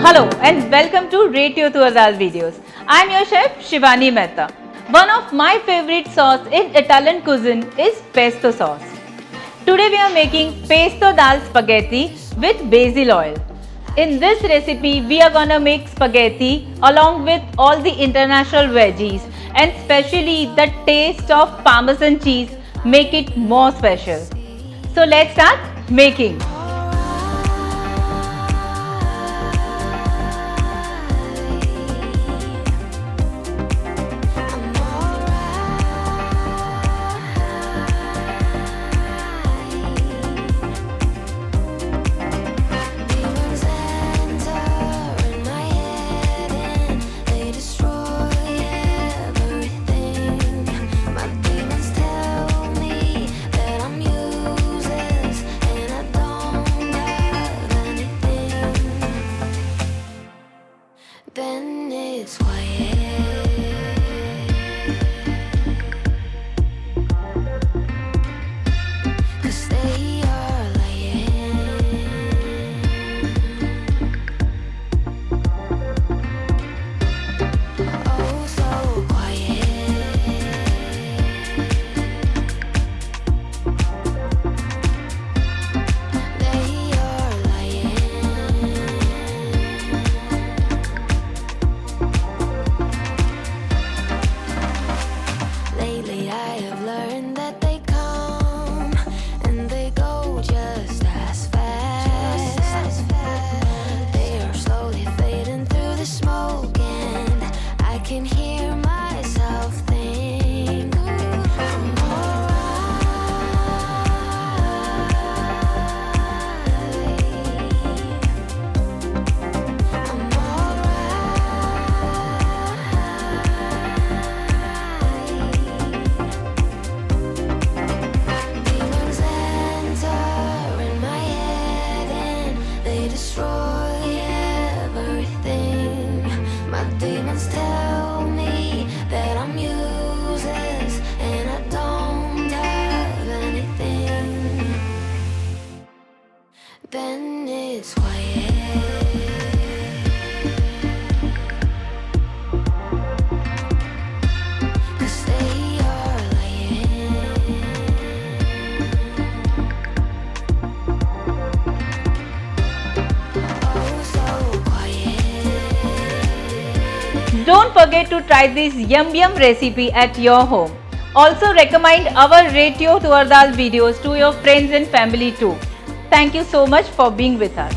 Hello and welcome to Radio Tur Dal videos. I am your chef Shivani Mehta. One of my favorite sauce in Italian cuisine is pesto sauce. Today we are making pesto dal spaghetti with basil oil. In this recipe we are gonna make spaghetti along with all the international veggies, and especially the taste of Parmesan cheese make it more special. So let's start making. Then it's quiet. Cause they are lying. Oh, so quiet. They are lying. Lately I have learned that they come and they go just as fast. They are slowly fading through the smoke, and I can hear myself think I'm alright. I'm Demons enter in my head and they destroy everything. My demons tell me that I'm useless and I don't have anything. Then it's quiet. Cause they are lying. Oh, so quiet. Don't forget to try this yum recipe at your home. Also recommend our Radio Tur Dal videos to your friends and family too. Thank you so much for being with us.